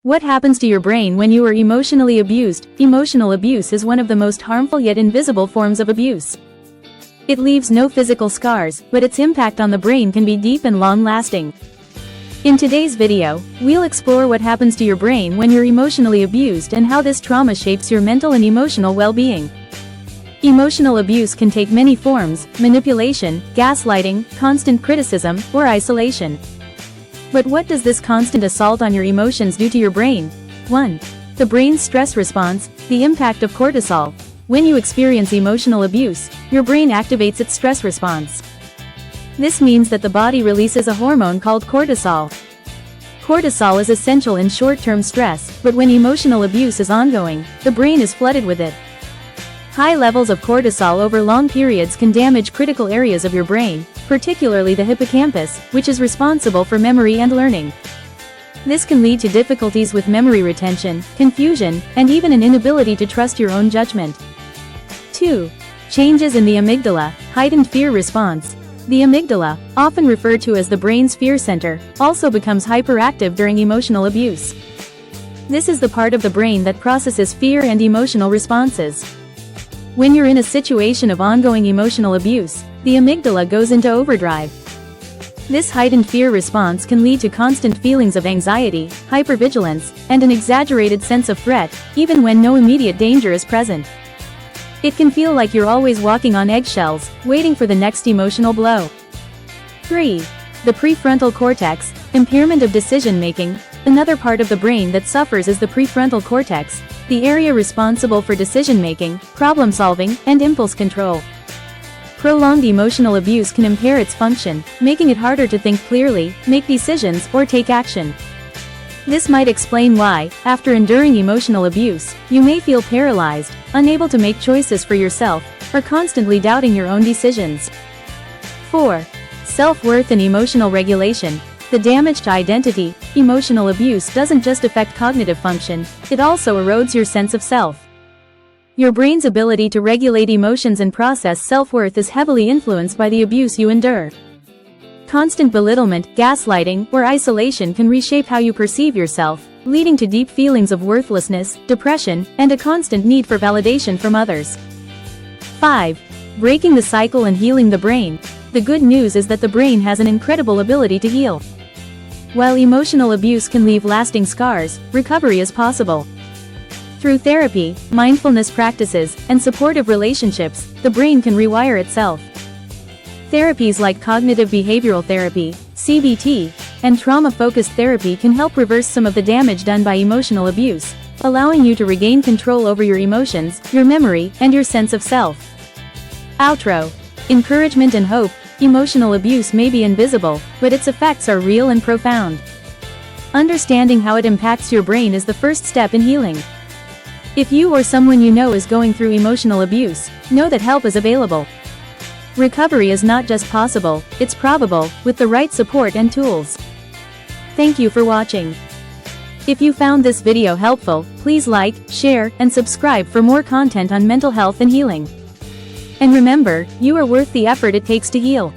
What happens to your brain when you are emotionally abused? Emotional abuse is one of the most harmful yet invisible forms of abuse. It leaves no physical scars, but its impact on the brain can be deep and long-lasting. In today's video, we'll explore what happens to your brain when you're emotionally abused and how this trauma shapes your mental and emotional well-being. Emotional abuse can take many forms: manipulation, gaslighting, constant criticism, or isolation. But what does this constant assault on your emotions do to your brain? 1. The brain's stress response, the impact of cortisol. When you experience emotional abuse, your brain activates its stress response. This means that the body releases a hormone called cortisol. Cortisol is essential in short-term stress, but when emotional abuse is ongoing, the brain is flooded with it. High levels of cortisol over long periods can damage critical areas of your brain, particularly the hippocampus, which is responsible for memory and learning. This can lead to difficulties with memory retention, confusion, and even an inability to trust your own judgment. 2. Changes in the amygdala, heightened fear response. The amygdala, often referred to as the brain's fear center, also becomes hyperactive during emotional abuse. This is the part of the brain that processes fear and emotional responses. When you're in a situation of ongoing emotional abuse, the amygdala goes into overdrive. This heightened fear response can lead to constant feelings of anxiety, hypervigilance, and an exaggerated sense of threat, even when no immediate danger is present. It can feel like you're always walking on eggshells, waiting for the next emotional blow. 3. The prefrontal cortex, impairment of decision-making. Another part of the brain that suffers is the prefrontal cortex, the area responsible for decision-making, problem-solving, and impulse control. Prolonged emotional abuse can impair its function, making it harder to think clearly, make decisions, or take action. This might explain why, after enduring emotional abuse, you may feel paralyzed, unable to make choices for yourself, or constantly doubting your own decisions. 4. Self-worth and emotional regulation. The damage to identity. Emotional abuse doesn't just affect cognitive function, it also erodes your sense of self. Your brain's ability to regulate emotions and process self-worth is heavily influenced by the abuse you endure. Constant belittlement, gaslighting, or isolation can reshape how you perceive yourself, leading to deep feelings of worthlessness, depression, and a constant need for validation from others. 5. Breaking the cycle and healing the brain. The good news is that the brain has an incredible ability to heal. While emotional abuse can leave lasting scars, recovery is possible. Through therapy, mindfulness practices, and supportive relationships, the brain can rewire itself. Therapies like cognitive behavioral therapy, CBT, and trauma-focused therapy can help reverse some of the damage done by emotional abuse, allowing you to regain control over your emotions, your memory, and your sense of self. Outro. Encouragement and hope. Emotional abuse may be invisible, but its effects are real and profound. Understanding how it impacts your brain is the first step in healing. If you or someone you know is going through emotional abuse, know that help is available. Recovery is not just possible, it's probable, with the right support and tools. Thank you for watching. If you found this video helpful, please like, share, and subscribe for more content on mental health and healing. And remember, you are worth the effort it takes to heal.